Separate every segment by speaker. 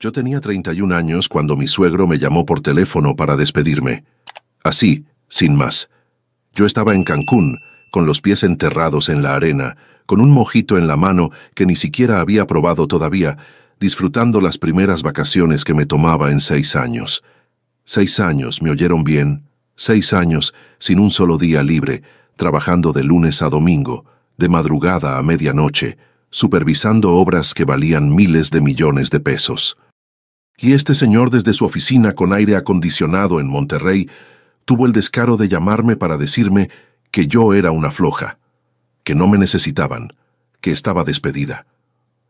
Speaker 1: Yo tenía 31 años cuando mi suegro me llamó por teléfono para despedirme. Así, sin más. Yo estaba en Cancún, con los pies enterrados en la arena, con un mojito en la mano que ni siquiera había probado todavía, disfrutando las primeras vacaciones que me tomaba en 6 años. 6 años, ¿me oyeron bien? 6 años, sin un solo día libre, trabajando de lunes a domingo, de madrugada a medianoche, supervisando obras que valían miles de millones de pesos. Y este señor desde su oficina con aire acondicionado en Monterrey tuvo el descaro de llamarme para decirme que yo era una floja, que no me necesitaban, que estaba despedida.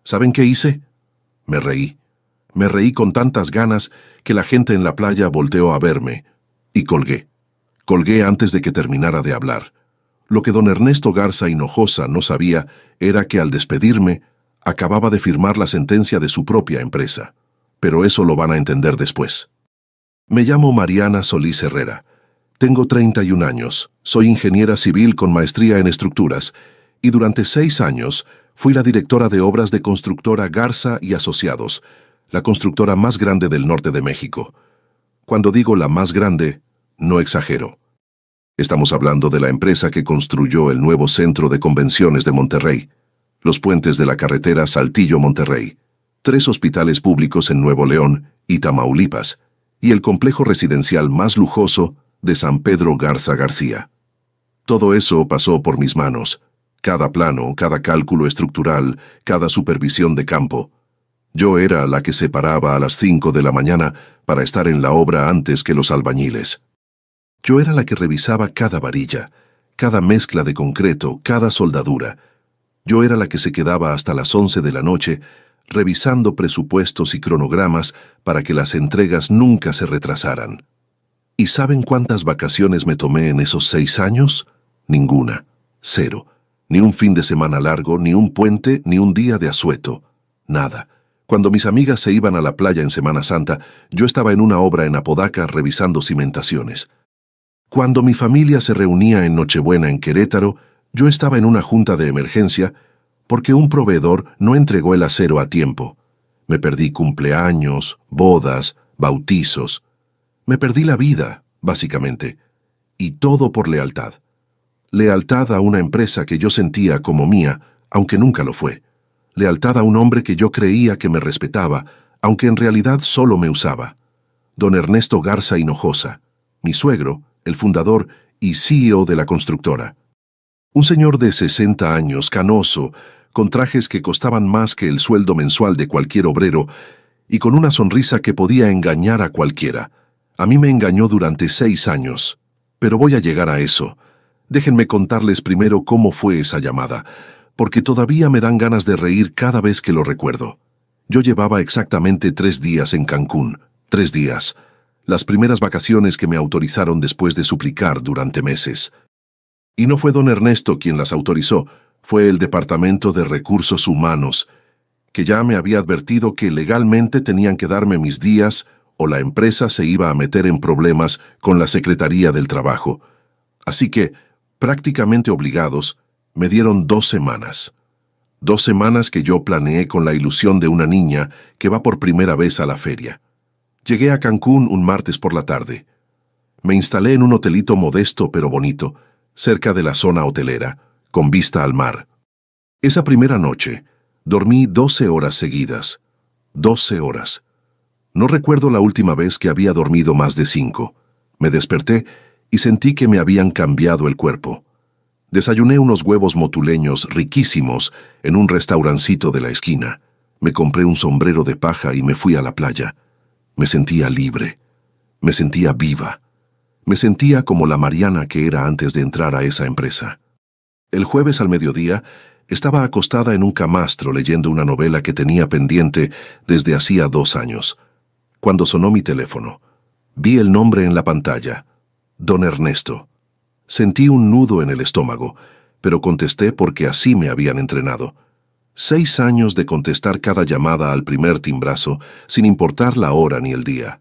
Speaker 1: ¿Saben qué hice? Me reí. Me reí con tantas ganas que la gente en la playa volteó a verme y colgué. Colgué antes de que terminara de hablar. Lo que don Ernesto Garza Hinojosa no sabía era que al despedirme acababa de firmar la sentencia de su propia empresa. Pero eso lo van a entender después. Me llamo Mariana Solís Herrera. Tengo 31 años, soy ingeniera civil con maestría en estructuras y durante 6 años fui la directora de obras de constructora Garza y Asociados, la constructora más grande del norte de México. Cuando digo la más grande, no exagero. Estamos hablando de la empresa que construyó el nuevo centro de convenciones de Monterrey, los puentes de la carretera Saltillo-Monterrey, 3 hospitales públicos en Nuevo León y Tamaulipas, y el complejo residencial más lujoso de San Pedro Garza García. Todo eso pasó por mis manos, cada plano, cada cálculo estructural, cada supervisión de campo. Yo era la que se paraba a las 5 de la mañana para estar en la obra antes que los albañiles. Yo era la que revisaba cada varilla, cada mezcla de concreto, cada soldadura. Yo era la que se quedaba hasta las 11 de la noche revisando presupuestos y cronogramas para que las entregas nunca se retrasaran. ¿Y saben cuántas vacaciones me tomé en esos 6 años? Ninguna. 0. Ni un fin de semana largo, ni un puente, ni un día de asueto. Nada. Cuando mis amigas se iban a la playa en Semana Santa, yo estaba en una obra en Apodaca revisando cimentaciones. Cuando mi familia se reunía en Nochebuena en Querétaro, yo estaba en una junta de emergencia porque un proveedor no entregó el acero a tiempo. Me perdí cumpleaños, bodas, bautizos. Me perdí la vida, básicamente. Y todo por lealtad. Lealtad a una empresa que yo sentía como mía, aunque nunca lo fue. Lealtad a un hombre que yo creía que me respetaba, aunque en realidad solo me usaba. Don Ernesto Garza Hinojosa, mi suegro, el fundador y CEO de la constructora. Un señor de 60 años, canoso, con trajes que costaban más que el sueldo mensual de cualquier obrero, y con una sonrisa que podía engañar a cualquiera. A mí me engañó durante 6 años. Pero voy a llegar a eso. Déjenme contarles primero cómo fue esa llamada, porque todavía me dan ganas de reír cada vez que lo recuerdo. Yo llevaba exactamente 3 días en Cancún. 3 días. Las primeras vacaciones que me autorizaron después de suplicar durante meses. Y no fue don Ernesto quien las autorizó, fue el Departamento de Recursos Humanos, que ya me había advertido que legalmente tenían que darme mis días o la empresa se iba a meter en problemas con la Secretaría del Trabajo. Así que, prácticamente obligados, me dieron 2 semanas. 2 semanas que yo planeé con la ilusión de una niña que va por primera vez a la feria. Llegué a Cancún un martes por la tarde. Me instalé en un hotelito modesto pero bonito, cerca de la zona hotelera, con vista al mar. Esa primera noche, dormí 12 horas seguidas. 12 horas. No recuerdo la última vez que había dormido más de 5. Me desperté y sentí que me habían cambiado el cuerpo. Desayuné unos huevos motuleños riquísimos en un restaurancito de la esquina. Me compré un sombrero de paja y me fui a la playa. Me sentía libre. Me sentía viva. Me sentía como la Mariana que era antes de entrar a esa empresa. El jueves al mediodía, estaba acostada en un camastro leyendo una novela que tenía pendiente desde hacía 2 años. Cuando sonó mi teléfono, vi el nombre en la pantalla, don Ernesto. Sentí un nudo en el estómago, pero contesté porque así me habían entrenado. 6 años de contestar cada llamada al primer timbrazo, sin importar la hora ni el día.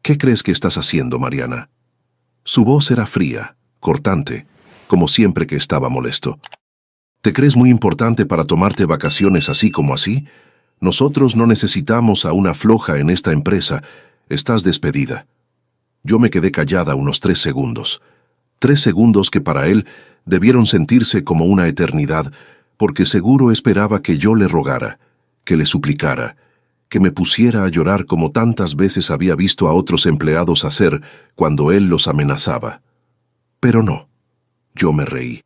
Speaker 1: ¿Qué crees que estás haciendo, Mariana? Su voz era fría, cortante, como siempre que estaba molesto. ¿Te crees muy importante para tomarte vacaciones así como así? Nosotros no necesitamos a una floja en esta empresa. Estás despedida. Yo me quedé callada unos 3 segundos. 3 segundos que para él debieron sentirse como una eternidad, porque seguro esperaba que yo le rogara, que le suplicara, que me pusiera a llorar como tantas veces había visto a otros empleados hacer cuando él los amenazaba. Pero no. Yo me reí.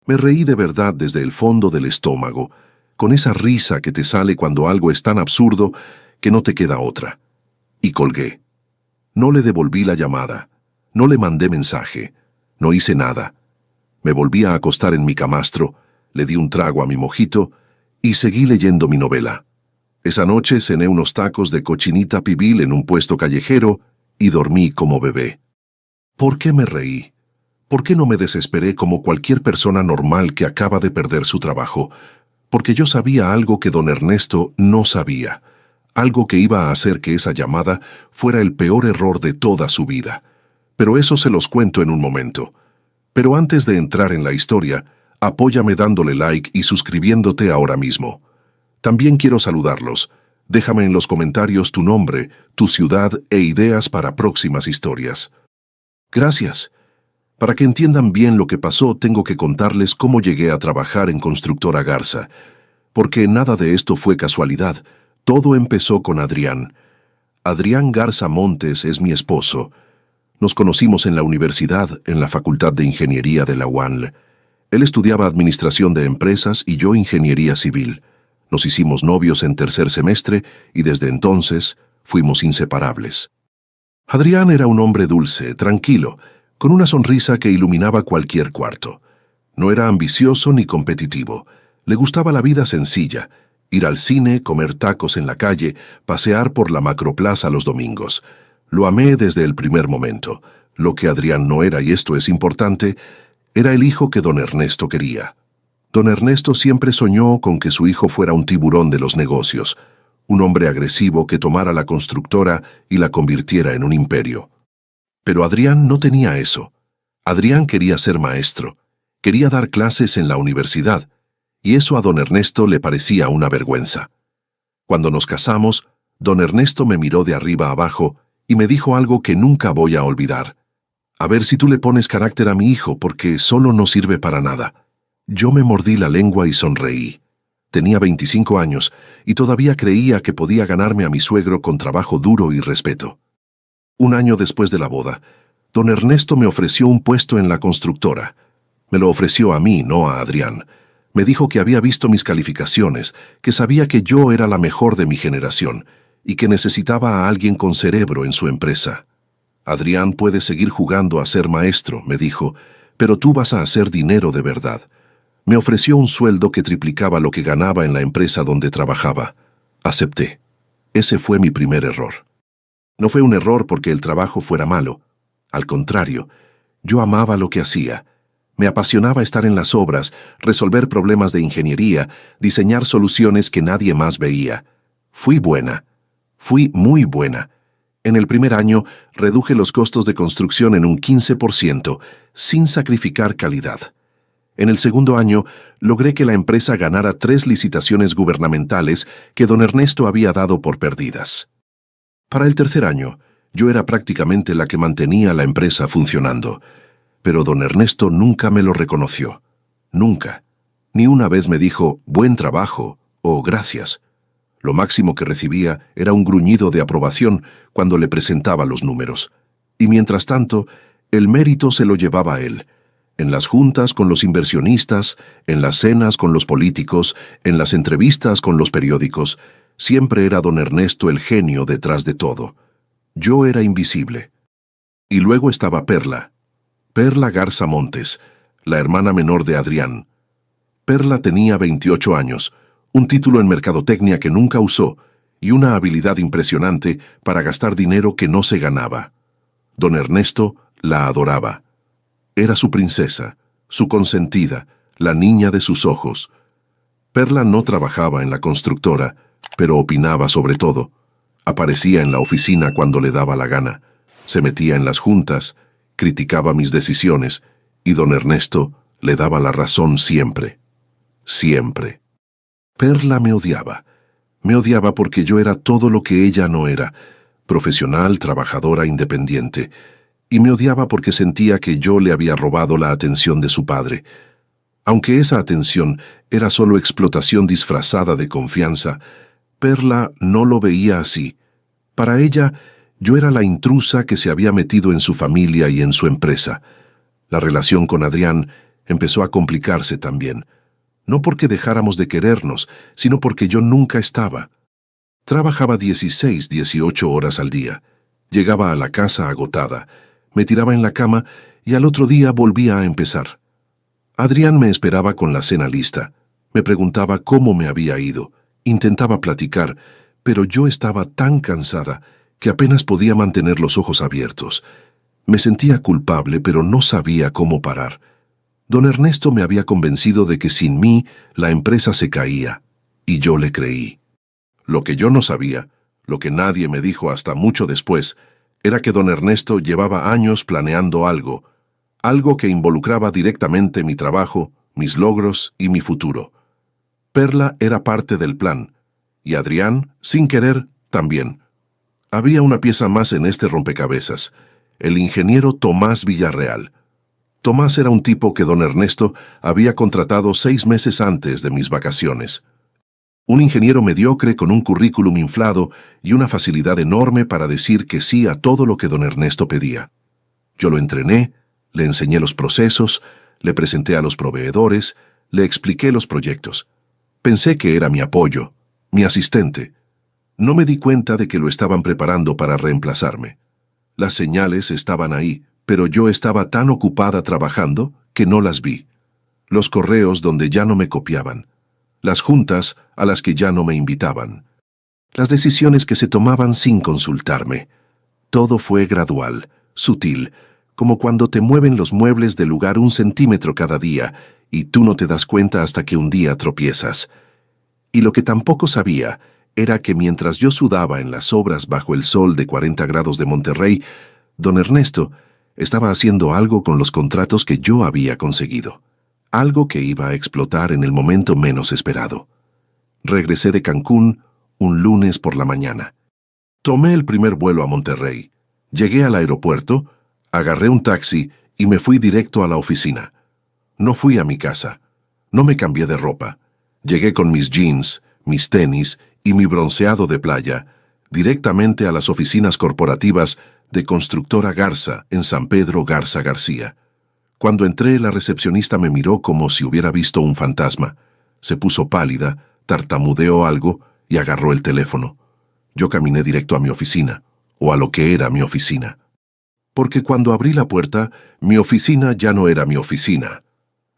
Speaker 1: Me reí de verdad desde el fondo del estómago, con esa risa que te sale cuando algo es tan absurdo que no te queda otra. Y colgué. No le devolví la llamada, no le mandé mensaje, no hice nada. Me volví a acostar en mi camastro, le di un trago a mi mojito y seguí leyendo mi novela. Esa noche cené unos tacos de cochinita pibil en un puesto callejero y dormí como bebé. ¿Por qué me reí? ¿Por qué no me desesperé como cualquier persona normal que acaba de perder su trabajo? Porque yo sabía algo que don Ernesto no sabía, algo que iba a hacer que esa llamada fuera el peor error de toda su vida. Pero eso se los cuento en un momento. Pero antes de entrar en la historia, apóyame dándole like y suscribiéndote ahora mismo. También quiero saludarlos. Déjame en los comentarios tu nombre, tu ciudad e ideas para próximas historias. Gracias. Para que entiendan bien lo que pasó, tengo que contarles cómo llegué a trabajar en Constructora Garza, porque nada de esto fue casualidad. Todo empezó con Adrián. Adrián Garza Montes es mi esposo. Nos conocimos en la universidad, en la Facultad de Ingeniería de la UANL. Él estudiaba Administración de Empresas y yo Ingeniería Civil. Nos hicimos novios en 3er semestre y desde entonces fuimos inseparables. Adrián era un hombre dulce, tranquilo, con una sonrisa que iluminaba cualquier cuarto. No era ambicioso ni competitivo. Le gustaba la vida sencilla, ir al cine, comer tacos en la calle, pasear por la macroplaza los domingos. Lo amé desde el primer momento. Lo que Adrián no era, y esto es importante, era el hijo que don Ernesto quería. Don Ernesto siempre soñó con que su hijo fuera un tiburón de los negocios, un hombre agresivo que tomara la constructora y la convirtiera en un imperio. Pero Adrián no tenía eso. Adrián quería ser maestro, quería dar clases en la universidad, y eso a don Ernesto le parecía una vergüenza. Cuando nos casamos, don Ernesto me miró de arriba abajo y me dijo algo que nunca voy a olvidar. A ver si tú le pones carácter a mi hijo, porque solo no sirve para nada. Yo me mordí la lengua y sonreí. Tenía 25 años y todavía creía que podía ganarme a mi suegro con trabajo duro y respeto. Un año después de la boda, don Ernesto me ofreció un puesto en la constructora. Me lo ofreció a mí, no a Adrián. Me dijo que había visto mis calificaciones, que sabía que yo era la mejor de mi generación y que necesitaba a alguien con cerebro en su empresa. Adrián puede seguir jugando a ser maestro, me dijo, pero tú vas a hacer dinero de verdad. Me ofreció un sueldo que triplicaba lo que ganaba en la empresa donde trabajaba. Acepté. Ese fue mi primer error. No fue un error porque el trabajo fuera malo. Al contrario, yo amaba lo que hacía. Me apasionaba estar en las obras, resolver problemas de ingeniería, diseñar soluciones que nadie más veía. Fui buena. Fui muy buena. En el primer año reduje los costos de construcción en un 15%, sin sacrificar calidad. En el segundo año logré que la empresa ganara 3 licitaciones gubernamentales que don Ernesto había dado por perdidas. Para el tercer año, yo era prácticamente la que mantenía la empresa funcionando, pero don Ernesto nunca me lo reconoció. Nunca. Ni una vez me dijo, buen trabajo o gracias. Lo máximo que recibía era un gruñido de aprobación cuando le presentaba los números. Y mientras tanto, el mérito se lo llevaba él. En las juntas con los inversionistas, en las cenas con los políticos, en las entrevistas con los periódicos, siempre era don Ernesto el genio detrás de todo. Yo era invisible. Y luego estaba Perla Garza Montes, la hermana menor de Adrián. Perla tenía 28 años, un título en mercadotecnia que nunca usó y una habilidad impresionante para gastar dinero que no se ganaba. Don Ernesto la adoraba. Era su princesa, su consentida, la niña de sus ojos. Perla no trabajaba en la constructora, pero opinaba sobre todo. Aparecía en la oficina cuando le daba la gana, se metía en las juntas, criticaba mis decisiones, y don Ernesto le daba la razón siempre. Siempre. Perla me odiaba. Me odiaba porque yo era todo lo que ella no era, profesional, trabajadora, independiente, y me odiaba porque sentía que yo le había robado la atención de su padre. Aunque esa atención era solo explotación disfrazada de confianza, Perla no lo veía así. Para ella, yo era la intrusa que se había metido en su familia y en su empresa. La relación con Adrián empezó a complicarse también. No porque dejáramos de querernos, sino porque yo nunca estaba. Trabajaba 16, 18 horas al día. Llegaba a la casa agotada, me tiraba en la cama y al otro día volvía a empezar. Adrián me esperaba con la cena lista. Me preguntaba cómo me había ido. Intentaba platicar, pero yo estaba tan cansada que apenas podía mantener los ojos abiertos. Me sentía culpable, pero no sabía cómo parar. Don Ernesto me había convencido de que sin mí la empresa se caía, y yo le creí. Lo que yo no sabía, lo que nadie me dijo hasta mucho después, era que don Ernesto llevaba años planeando algo que involucraba directamente mi trabajo, mis logros y mi futuro. Perla era parte del plan, y Adrián, sin querer, también. Había una pieza más en este rompecabezas, el ingeniero Tomás Villarreal. Tomás era un tipo que don Ernesto había contratado 6 meses antes de mis vacaciones. Un ingeniero mediocre con un currículum inflado y una facilidad enorme para decir que sí a todo lo que don Ernesto pedía. Yo lo entrené, le enseñé los procesos, le presenté a los proveedores, le expliqué los proyectos. Pensé que era mi apoyo, mi asistente. No me di cuenta de que lo estaban preparando para reemplazarme. Las señales estaban ahí, pero yo estaba tan ocupada trabajando que no las vi. Los correos donde ya no me copiaban. Las juntas a las que ya no me invitaban. Las decisiones que se tomaban sin consultarme. Todo fue gradual, sutil, como cuando te mueven los muebles del lugar 1 centímetro cada día y tú no te das cuenta hasta que un día tropiezas. Y lo que tampoco sabía era que mientras yo sudaba en las obras bajo el sol de 40 grados de Monterrey, don Ernesto estaba haciendo algo con los contratos que yo había conseguido. Algo que iba a explotar en el momento menos esperado. Regresé de Cancún un lunes por la mañana. Tomé el primer vuelo a Monterrey. Llegué al aeropuerto, agarré un taxi y me fui directo a la oficina. No fui a mi casa. No me cambié de ropa. Llegué con mis jeans, mis tenis y mi bronceado de playa, directamente a las oficinas corporativas de Constructora Garza en San Pedro Garza García. Cuando entré, la recepcionista me miró como si hubiera visto un fantasma. Se puso pálida, tartamudeó algo y agarró el teléfono. Yo caminé directo a mi oficina, o a lo que era mi oficina. Porque cuando abrí la puerta, mi oficina ya no era mi oficina.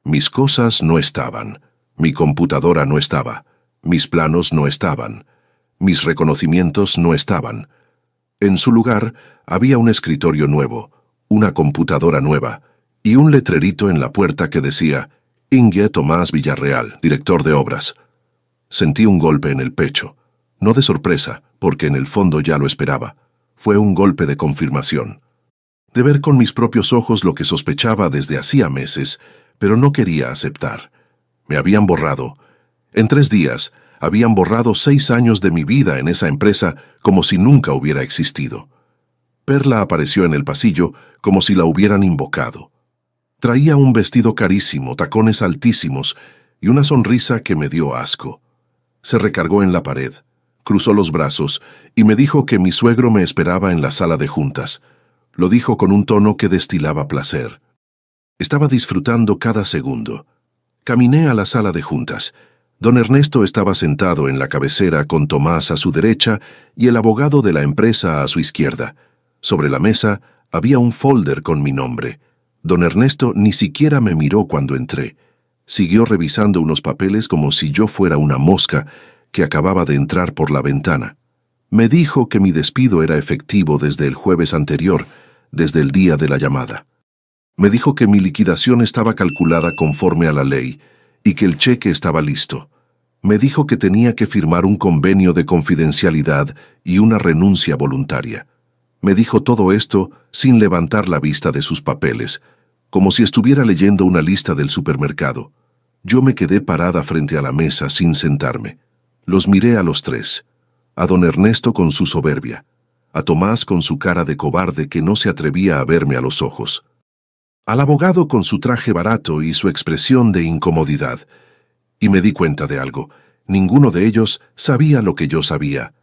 Speaker 1: Mis cosas no estaban. Mi computadora no estaba. Mis planos no estaban. Mis reconocimientos no estaban. En su lugar, había un escritorio nuevo, una computadora nueva, y un letrerito en la puerta que decía Inge Tomás Villarreal, director de obras. Sentí un golpe en el pecho, no de sorpresa, porque en el fondo ya lo esperaba. Fue un golpe de confirmación. De ver con mis propios ojos lo que sospechaba desde hacía meses, pero no quería aceptar. Me habían borrado. En 3 días, habían borrado 6 años de mi vida en esa empresa como si nunca hubiera existido. Perla apareció en el pasillo como si la hubieran invocado. Traía un vestido carísimo, tacones altísimos y una sonrisa que me dio asco. Se recargó en la pared, cruzó los brazos y me dijo que mi suegro me esperaba en la sala de juntas. Lo dijo con un tono que destilaba placer. Estaba disfrutando cada segundo. Caminé a la sala de juntas. Don Ernesto estaba sentado en la cabecera con Tomás a su derecha y el abogado de la empresa a su izquierda. Sobre la mesa había un folder con mi nombre. Don Ernesto ni siquiera me miró cuando entré. Siguió revisando unos papeles como si yo fuera una mosca que acababa de entrar por la ventana. Me dijo que mi despido era efectivo desde el jueves anterior, desde el día de la llamada. Me dijo que mi liquidación estaba calculada conforme a la ley y que el cheque estaba listo. Me dijo que tenía que firmar un convenio de confidencialidad y una renuncia voluntaria. Me dijo todo esto sin levantar la vista de sus papeles, como si estuviera leyendo una lista del supermercado. Yo me quedé parada frente a la mesa sin sentarme. Los miré a los tres, a don Ernesto con su soberbia, a Tomás con su cara de cobarde que no se atrevía a verme a los ojos, al abogado con su traje barato y su expresión de incomodidad, y me di cuenta de algo. Ninguno de ellos sabía lo que yo sabía.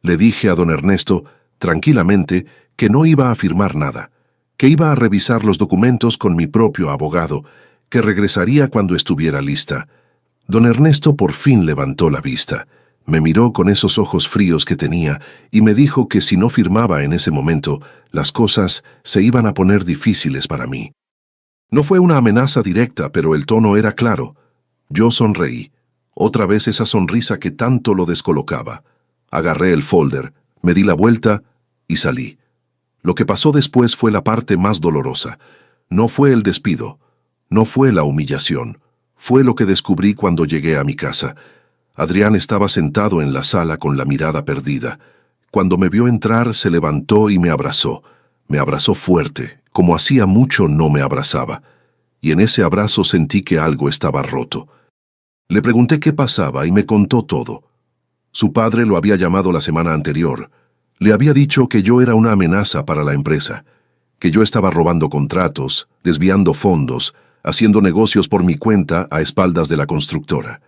Speaker 1: Le dije a don Ernesto, tranquilamente, que no iba a firmar nada, que iba a revisar los documentos con mi propio abogado, que regresaría cuando estuviera lista. Don Ernesto por fin levantó la vista, me miró con esos ojos fríos que tenía y me dijo que si no firmaba en ese momento, las cosas se iban a poner difíciles para mí. No fue una amenaza directa, pero el tono era claro. Yo sonreí, otra vez esa sonrisa que tanto lo descolocaba. Agarré el folder, me di la vuelta y salí. Lo que pasó después fue la parte más dolorosa. No fue el despido, no fue la humillación, fue lo que descubrí cuando llegué a mi casa. Adrián estaba sentado en la sala con la mirada perdida. Cuando me vio entrar, se levantó y me abrazó. Me abrazó fuerte, como hacía mucho no me abrazaba. Y en ese abrazo sentí que algo estaba roto. Le pregunté qué pasaba y me contó todo. Su padre lo había llamado la semana anterior. Le había dicho que yo era una amenaza para la empresa, que yo estaba robando contratos, desviando fondos, haciendo negocios por mi cuenta a espaldas de la constructora.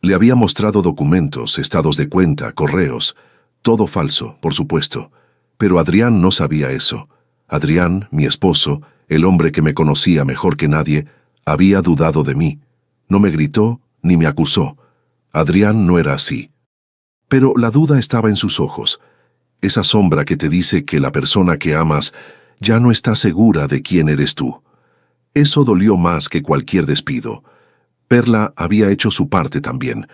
Speaker 1: Le había mostrado documentos, estados de cuenta, correos, todo falso, por supuesto. Pero Adrián no sabía eso. Adrián, mi esposo, el hombre que me conocía mejor que nadie, había dudado de mí. No me gritó ni me acusó. Adrián no era así. Pero la duda estaba en sus ojos. Esa sombra que te dice que la persona que amas ya no está segura de quién eres tú. Eso dolió más que cualquier despido. Perla había hecho su parte también.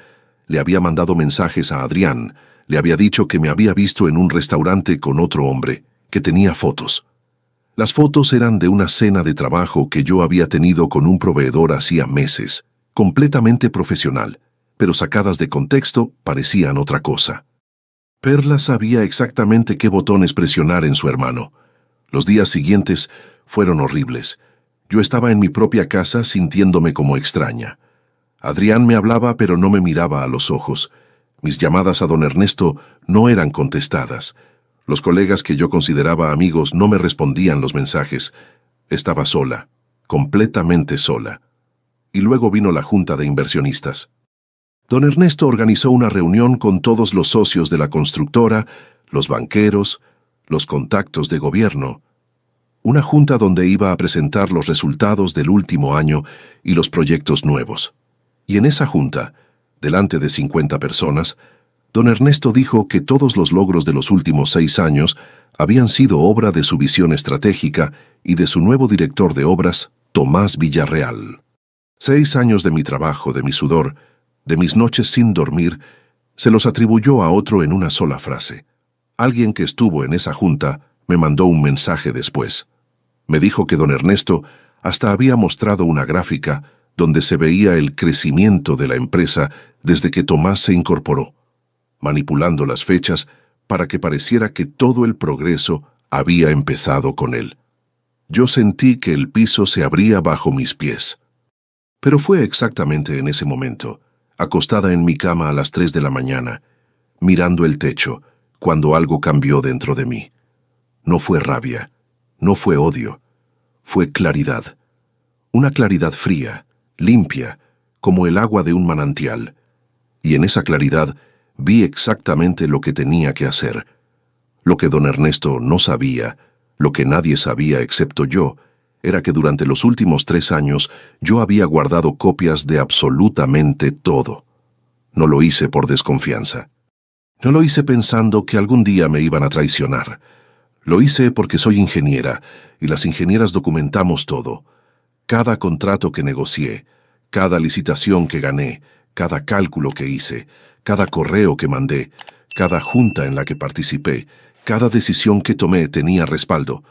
Speaker 1: Le había mandado mensajes a Adrián. Le había dicho que me había visto en un restaurante con otro hombre, que tenía fotos. Las fotos eran de una cena de trabajo que yo había tenido con un proveedor hacía meses, completamente profesional, pero sacadas de contexto parecían otra cosa. Perla sabía exactamente qué botones presionar en su hermano. Los días siguientes fueron horribles. Yo estaba en mi propia casa sintiéndome como extraña. Adrián me hablaba pero no me miraba a los ojos. Mis llamadas a don Ernesto no eran contestadas. Los colegas que yo consideraba amigos no me respondían los mensajes. Estaba sola, completamente sola. Y luego vino la junta de inversionistas. Don Ernesto organizó una reunión con todos los socios de la constructora, los banqueros, los contactos de gobierno. Una junta donde iba a presentar los resultados del último año y los proyectos nuevos. Y en esa junta, delante de 50 personas, don Ernesto dijo que todos los logros de los últimos 6 años habían sido obra de su visión estratégica y de su nuevo director de obras, Tomás Villarreal. 6 años de mi trabajo, de mi sudor, de mis noches sin dormir, se los atribuyó a otro en una sola frase. Alguien que estuvo en esa junta me mandó un mensaje después. Me dijo que don Ernesto hasta había mostrado una gráfica donde se veía el crecimiento de la empresa desde que Tomás se incorporó, manipulando las fechas para que pareciera que todo el progreso había empezado con él. Yo sentí que el piso se abría bajo mis pies. Pero fue exactamente en ese momento, acostada en mi cama a las 3 de la mañana, mirando el techo, cuando algo cambió dentro de mí. No fue rabia, no fue odio, fue claridad. Una claridad fría, limpia, como el agua de un manantial. Y en esa claridad vi exactamente lo que tenía que hacer. Lo que don Ernesto no sabía, lo que nadie sabía excepto yo, era que durante los últimos 3 años yo había guardado copias de absolutamente todo. No lo hice por desconfianza. No lo hice pensando que algún día me iban a traicionar. Lo hice porque soy ingeniera, y las ingenieras documentamos todo. Cada contrato que negocié, cada licitación que gané, cada cálculo que hice, cada correo que mandé, cada junta en la que participé, cada decisión que tomé tenía respaldo.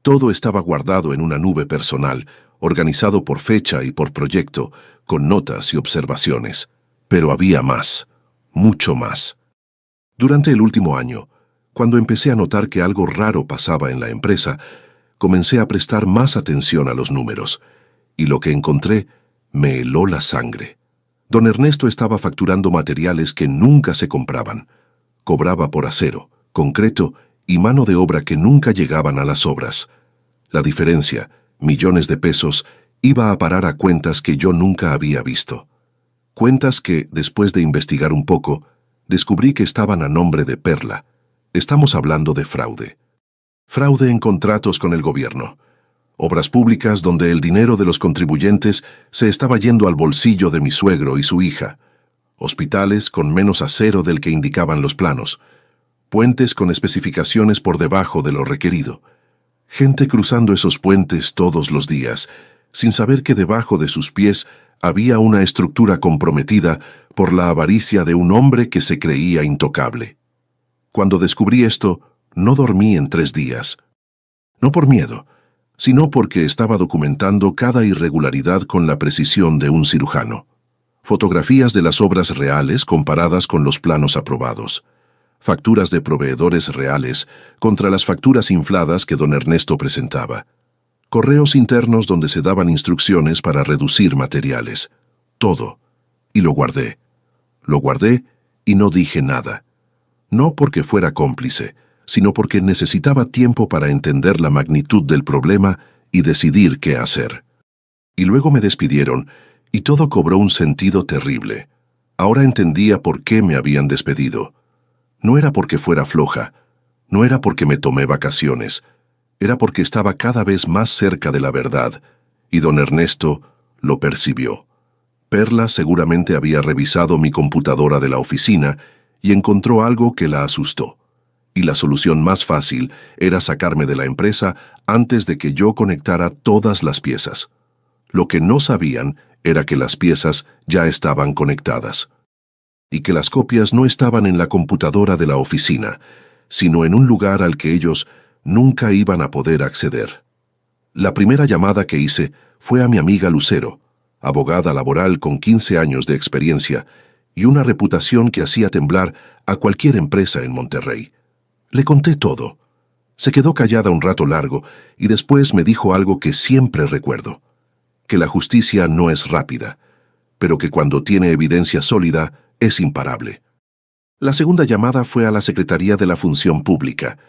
Speaker 1: Todo estaba guardado en una nube personal, organizado por fecha y por proyecto, con notas y observaciones. Pero había más, mucho más. Durante el último año, cuando empecé a notar que algo raro pasaba en la empresa, comencé a prestar más atención a los números, y lo que encontré me heló la sangre. Don Ernesto estaba facturando materiales que nunca se compraban. Cobraba por acero, concreto y mano de obra que nunca llegaban a las obras. La diferencia, millones de pesos, iba a parar a cuentas que yo nunca había visto. Cuentas que, después de investigar un poco, descubrí que estaban a nombre de Perla. Estamos hablando de fraude. Fraude en contratos con el gobierno. Obras públicas donde el dinero de los contribuyentes se estaba yendo al bolsillo de mi suegro y su hija. Hospitales con menos acero del que indicaban los planos. Puentes con especificaciones por debajo de lo requerido. Gente cruzando esos puentes todos los días, sin saber que debajo de sus pies había una estructura comprometida por la avaricia de un hombre que se creía intocable. Cuando descubrí esto, no dormí en 3 días. No por miedo, sino porque estaba documentando cada irregularidad con la precisión de un cirujano. Fotografías de las obras reales comparadas con los planos aprobados. Facturas de proveedores reales contra las facturas infladas que don Ernesto presentaba. Correos internos donde se daban instrucciones para reducir materiales. Todo. Y lo guardé. Lo guardé y no dije nada. No porque fuera cómplice, sino porque necesitaba tiempo para entender la magnitud del problema y decidir qué hacer. Y luego me despidieron, y todo cobró un sentido terrible. Ahora entendía por qué me habían despedido. No era porque fuera floja, no era porque me tomé vacaciones, era porque estaba cada vez más cerca de la verdad, y don Ernesto lo percibió. Perla seguramente había revisado mi computadora de la oficina y encontró algo que la asustó. Y la solución más fácil era sacarme de la empresa antes de que yo conectara todas las piezas. Lo que no sabían era que las piezas ya estaban conectadas. Y que las copias no estaban en la computadora de la oficina, sino en un lugar al que ellos nunca iban a poder acceder. La primera llamada que hice fue a mi amiga Lucero, abogada laboral con 15 años de experiencia y una reputación que hacía temblar a cualquier empresa en Monterrey. Le conté todo. Se quedó callada un rato largo y después me dijo algo que siempre recuerdo: que la justicia no es rápida, pero que cuando tiene evidencia sólida es imparable. La segunda llamada fue a la Secretaría de la Función Pública.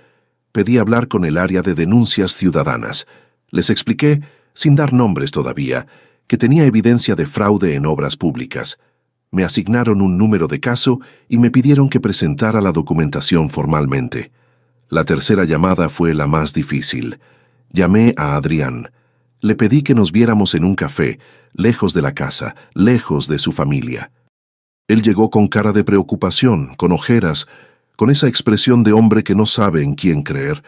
Speaker 1: Pedí hablar con el área de denuncias ciudadanas. Les expliqué, sin dar nombres todavía, que tenía evidencia de fraude en obras públicas. Me asignaron un número de caso y me pidieron que presentara la documentación formalmente. La tercera llamada fue la más difícil. Llamé a Adrián. Le pedí que nos viéramos en un café, lejos de la casa, lejos de su familia. Él llegó con cara de preocupación, con ojeras, con esa expresión de hombre que no sabe en quién creer.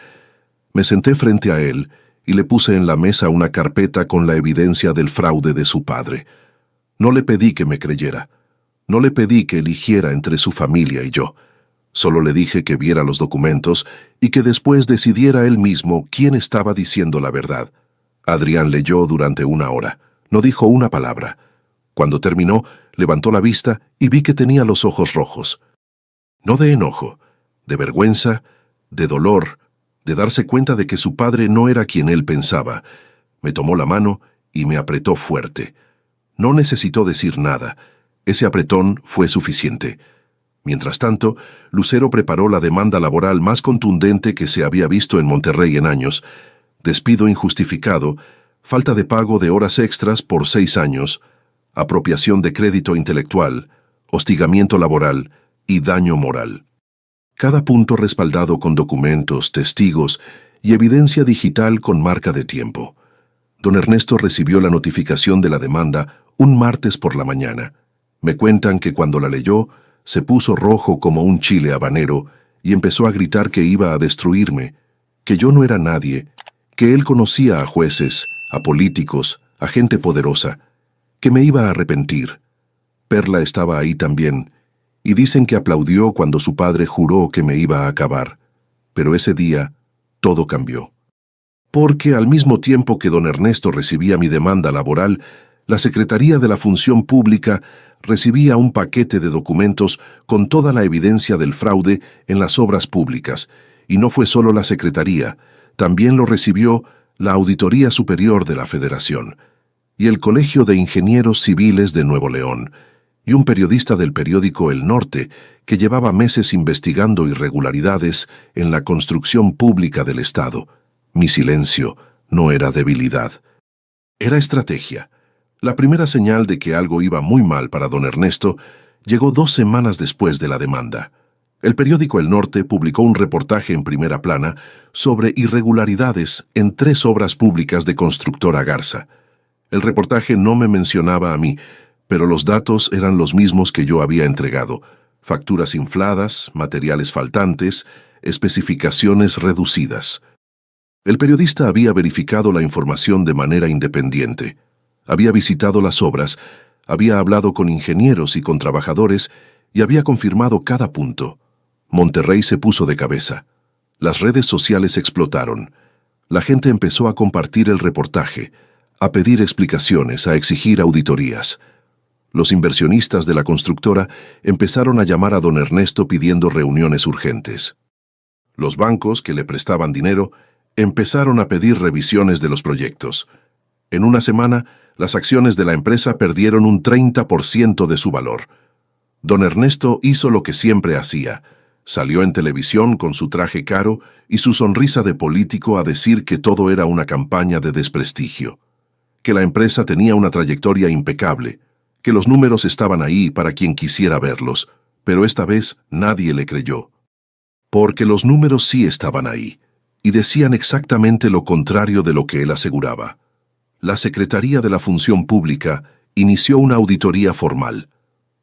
Speaker 1: Me senté frente a él y le puse en la mesa una carpeta con la evidencia del fraude de su padre. No le pedí que me creyera. No le pedí que eligiera entre su familia y yo. Solo le dije que viera los documentos y que después decidiera él mismo quién estaba diciendo la verdad. Adrián leyó durante 1 hora. No dijo una palabra. Cuando terminó, levantó la vista y vi que tenía los ojos rojos. No de enojo, de vergüenza, de dolor, de darse cuenta de que su padre no era quien él pensaba. Me tomó la mano y me apretó fuerte. No necesitó decir nada. Ese apretón fue suficiente. Mientras tanto, Lucero preparó la demanda laboral más contundente que se había visto en Monterrey en años: despido injustificado, falta de pago de horas extras por 6 años, apropiación de crédito intelectual, hostigamiento laboral y daño moral. Cada punto respaldado con documentos, testigos y evidencia digital con marca de tiempo. Don Ernesto recibió la notificación de la demanda un martes por la mañana. Me cuentan que cuando la leyó, se puso rojo como un chile habanero y empezó a gritar que iba a destruirme, que yo no era nadie, que él conocía a jueces, a políticos, a gente poderosa, que me iba a arrepentir. Perla estaba ahí también, y dicen que aplaudió cuando su padre juró que me iba a acabar. Pero ese día, todo cambió. Porque al mismo tiempo que don Ernesto recibía mi demanda laboral, la Secretaría de la Función Pública recibía un paquete de documentos con toda la evidencia del fraude en las obras públicas, y no fue solo la Secretaría, también lo recibió la Auditoría Superior de la Federación y el Colegio de Ingenieros Civiles de Nuevo León, y un periodista del periódico El Norte que llevaba meses investigando irregularidades en la construcción pública del Estado. Mi silencio no era debilidad. Era estrategia. La primera señal de que algo iba muy mal para don Ernesto llegó 2 semanas después de la demanda. El periódico El Norte publicó un reportaje en primera plana sobre irregularidades en 3 obras públicas de Constructora Garza. El reportaje no me mencionaba a mí, pero los datos eran los mismos que yo había entregado: facturas infladas, materiales faltantes, especificaciones reducidas. El periodista había verificado la información de manera independiente. Había visitado las obras, había hablado con ingenieros y con trabajadores y había confirmado cada punto. Monterrey se puso de cabeza. Las redes sociales explotaron. La gente empezó a compartir el reportaje, a pedir explicaciones, a exigir auditorías. Los inversionistas de la constructora empezaron a llamar a don Ernesto pidiendo reuniones urgentes. Los bancos que le prestaban dinero empezaron a pedir revisiones de los proyectos. En una semana, las acciones de la empresa perdieron un 30% de su valor. Don Ernesto hizo lo que siempre hacía. Salió en televisión con su traje caro y su sonrisa de político a decir que todo era una campaña de desprestigio, que la empresa tenía una trayectoria impecable, que los números estaban ahí para quien quisiera verlos, pero esta vez nadie le creyó. Porque los números sí estaban ahí, y decían exactamente lo contrario de lo que él aseguraba. La Secretaría de la Función Pública inició una auditoría formal.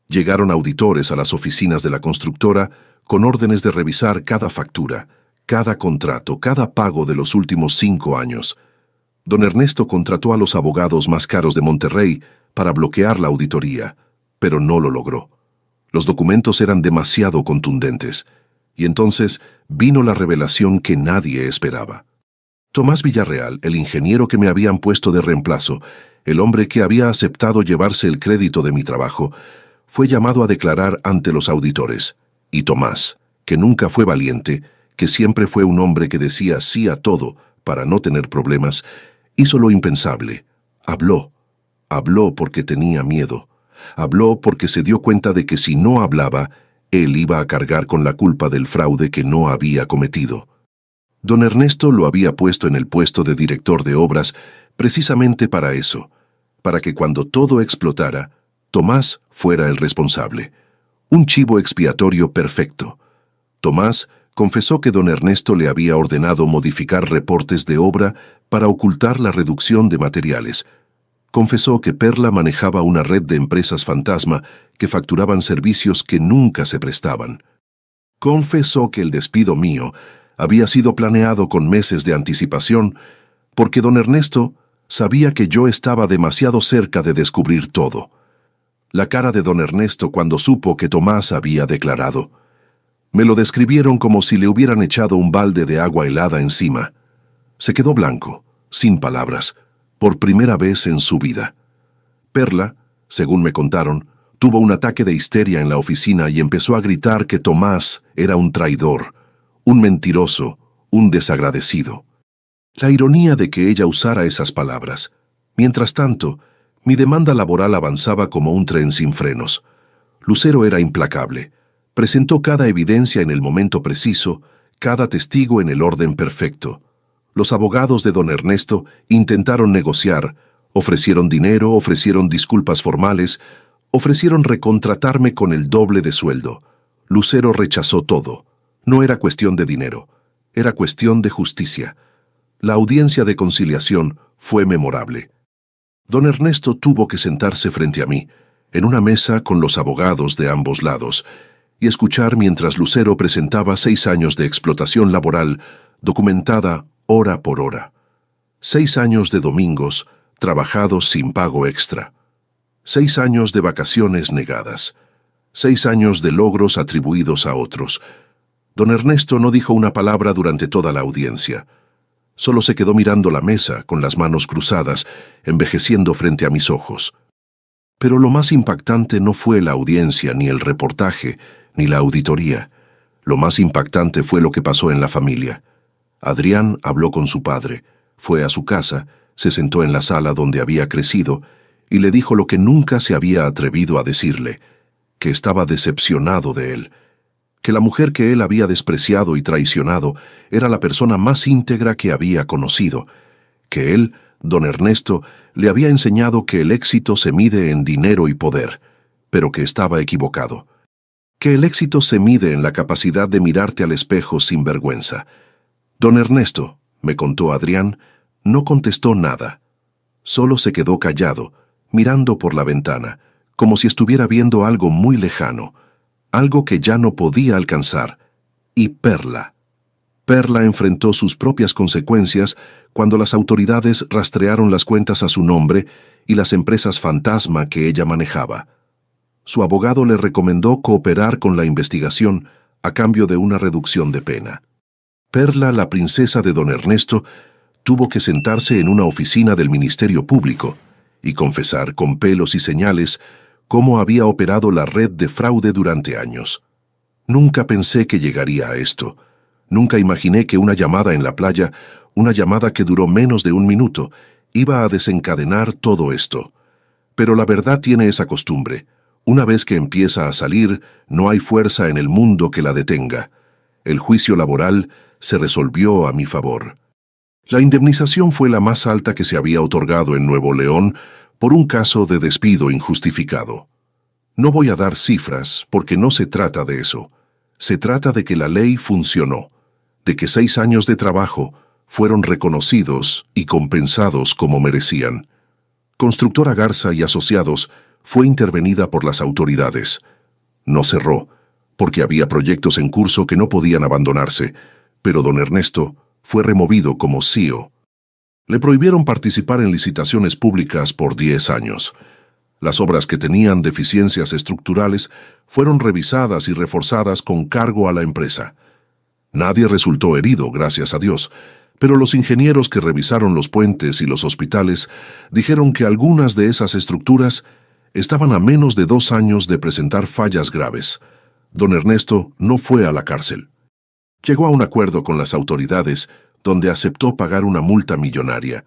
Speaker 1: Llegaron auditores a las oficinas de la constructora con órdenes de revisar cada factura, cada contrato, cada pago de los últimos 5 años. Don Ernesto contrató a los abogados más caros de Monterrey para bloquear la auditoría, pero no lo logró. Los documentos eran demasiado contundentes, y entonces vino la revelación que nadie esperaba. Tomás Villarreal, el ingeniero que me habían puesto de reemplazo, el hombre que había aceptado llevarse el crédito de mi trabajo, fue llamado a declarar ante los auditores. Y Tomás, que nunca fue valiente, que siempre fue un hombre que decía sí a todo para no tener problemas, hizo lo impensable. Habló. Habló porque tenía miedo. Habló porque se dio cuenta de que si no hablaba, él iba a cargar con la culpa del fraude que no había cometido. Don Ernesto lo había puesto en el puesto de director de obras precisamente para eso, para que cuando todo explotara, Tomás fuera el responsable. Un chivo expiatorio perfecto. Tomás confesó que don Ernesto le había ordenado modificar reportes de obra para ocultar la reducción de materiales. Confesó que Perla manejaba una red de empresas fantasma que facturaban servicios que nunca se prestaban. Confesó que el despido mío había sido planeado con meses de anticipación porque don Ernesto sabía que yo estaba demasiado cerca de descubrir todo. La cara de don Ernesto cuando supo que Tomás había declarado. Me lo describieron como si le hubieran echado un balde de agua helada encima. Se quedó blanco, sin palabras, por primera vez en su vida. Perla, según me contaron, tuvo un ataque de histeria en la oficina y empezó a gritar que Tomás era un traidor, un mentiroso, un desagradecido. La ironía de que ella usara esas palabras. Mientras tanto, mi demanda laboral avanzaba como un tren sin frenos. Lucero era implacable. Presentó cada evidencia en el momento preciso, cada testigo en el orden perfecto. Los abogados de don Ernesto intentaron negociar, ofrecieron dinero, ofrecieron disculpas formales, ofrecieron recontratarme con el doble de sueldo. Lucero rechazó todo. No era cuestión de dinero, era cuestión de justicia. La audiencia de conciliación fue memorable. Don Ernesto tuvo que sentarse frente a mí, en una mesa con los abogados de ambos lados, y escuchar mientras Lucero presentaba 6 años de explotación laboral, documentada hora por hora. 6 años de domingos, trabajados sin pago extra. 6 años de vacaciones negadas. 6 años de logros atribuidos a otros. Don Ernesto no dijo una palabra durante toda la audiencia. Solo se quedó mirando la mesa, con las manos cruzadas, envejeciendo frente a mis ojos. Pero lo más impactante no fue la audiencia, ni el reportaje, ni la auditoría. Lo más impactante fue lo que pasó en la familia. Adrián habló con su padre, fue a su casa, se sentó en la sala donde había crecido, y le dijo lo que nunca se había atrevido a decirle, que estaba decepcionado de él, que la mujer que él había despreciado y traicionado era la persona más íntegra que había conocido, que él, don Ernesto, le había enseñado que el éxito se mide en dinero y poder, pero que estaba equivocado, que el éxito se mide en la capacidad de mirarte al espejo sin vergüenza. Don Ernesto, me contó Adrián, no contestó nada, solo se quedó callado, mirando por la ventana, como si estuviera viendo algo muy lejano, algo que ya no podía alcanzar, y Perla. Perla enfrentó sus propias consecuencias cuando las autoridades rastrearon las cuentas a su nombre y las empresas fantasma que ella manejaba. Su abogado le recomendó cooperar con la investigación a cambio de una reducción de pena. Perla, la princesa de don Ernesto, tuvo que sentarse en una oficina del Ministerio Público y confesar con pelos y señales cómo había operado la red de fraude durante años. Nunca pensé que llegaría a esto. Nunca imaginé que una llamada en la playa, una llamada que duró menos de 1 minuto, iba a desencadenar todo esto. Pero la verdad tiene esa costumbre. Una vez que empieza a salir, no hay fuerza en el mundo que la detenga. El juicio laboral se resolvió a mi favor. La indemnización fue la más alta que se había otorgado en Nuevo León por un caso de despido injustificado. No voy a dar cifras porque no se trata de eso. Se trata de que la ley funcionó, de que 6 años de trabajo fueron reconocidos y compensados como merecían. Constructora Garza y Asociados fue intervenida por las autoridades. No cerró, porque había proyectos en curso que no podían abandonarse, pero don Ernesto fue removido como CEO. Le prohibieron participar en licitaciones públicas por 10 años. Las obras que tenían deficiencias estructurales fueron revisadas y reforzadas con cargo a la empresa. Nadie resultó herido, gracias a Dios, pero los ingenieros que revisaron los puentes y los hospitales dijeron que algunas de esas estructuras estaban a menos de 2 años de presentar fallas graves. Don Ernesto no fue a la cárcel. Llegó a un acuerdo con las autoridades donde aceptó pagar una multa millonaria,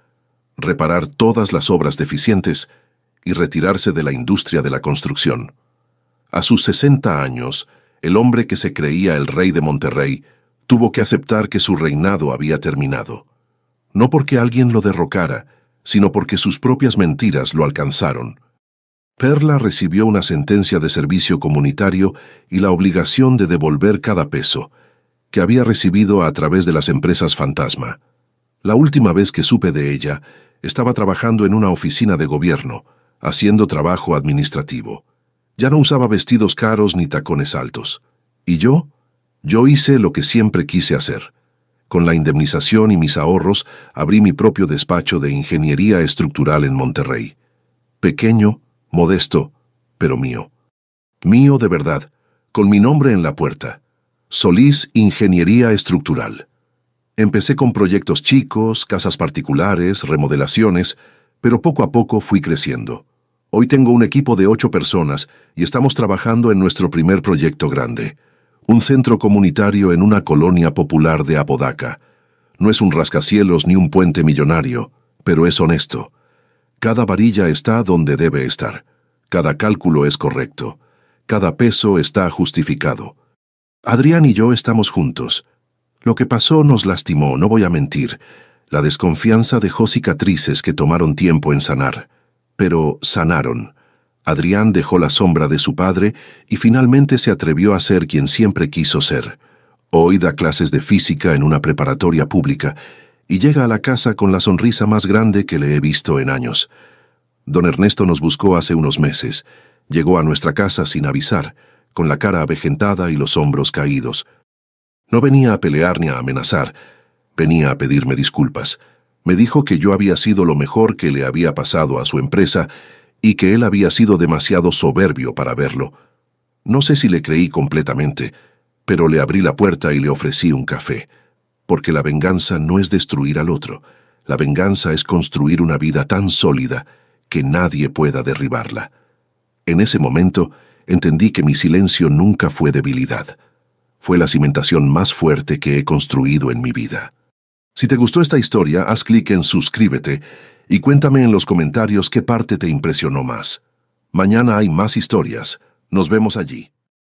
Speaker 1: reparar todas las obras deficientes y retirarse de la industria de la construcción. A sus 60 años, el hombre que se creía el rey de Monterrey tuvo que aceptar que su reinado había terminado. No porque alguien lo derrocara, sino porque sus propias mentiras lo alcanzaron. Perla recibió una sentencia de servicio comunitario y la obligación de devolver cada peso que había recibido a través de las empresas fantasma. La última vez que supe de ella, estaba trabajando en una oficina de gobierno, haciendo trabajo administrativo. Ya no usaba vestidos caros ni tacones altos. ¿Y yo? Yo hice lo que siempre quise hacer. Con la indemnización y mis ahorros, abrí mi propio despacho de ingeniería estructural en Monterrey. Pequeño, modesto, pero mío. Mío de verdad, con mi nombre en la puerta. Solís Ingeniería Estructural. Empecé con proyectos chicos, casas particulares, remodelaciones, pero poco a poco fui creciendo. Hoy tengo un equipo de 8 personas y estamos trabajando en nuestro primer proyecto grande. Un centro comunitario en una colonia popular de Apodaca. No es un rascacielos ni un puente millonario, pero es honesto. Cada varilla está donde debe estar. Cada cálculo es correcto. Cada peso está justificado. Adrián y yo estamos juntos. Lo que pasó nos lastimó, no voy a mentir. La desconfianza dejó cicatrices que tomaron tiempo en sanar. Pero sanaron. Adrián dejó la sombra de su padre y finalmente se atrevió a ser quien siempre quiso ser. Hoy da clases de física en una preparatoria pública y llega a la casa con la sonrisa más grande que le he visto en años. Don Ernesto nos buscó hace unos meses. Llegó a nuestra casa sin avisar, con la cara avejentada y los hombros caídos. No venía a pelear ni a amenazar, venía a pedirme disculpas. Me dijo que yo había sido lo mejor que le había pasado a su empresa y que él había sido demasiado soberbio para verlo. No sé si le creí completamente, pero le abrí la puerta y le ofrecí un café, porque la venganza no es destruir al otro, la venganza es construir una vida tan sólida que nadie pueda derribarla. En ese momento, entendí que mi silencio nunca fue debilidad. Fue la cimentación más fuerte que he construido en mi vida. Si te gustó esta historia, haz clic en suscríbete Y cuéntame en los comentarios qué parte te impresionó más. Mañana hay más historias. Nos vemos allí.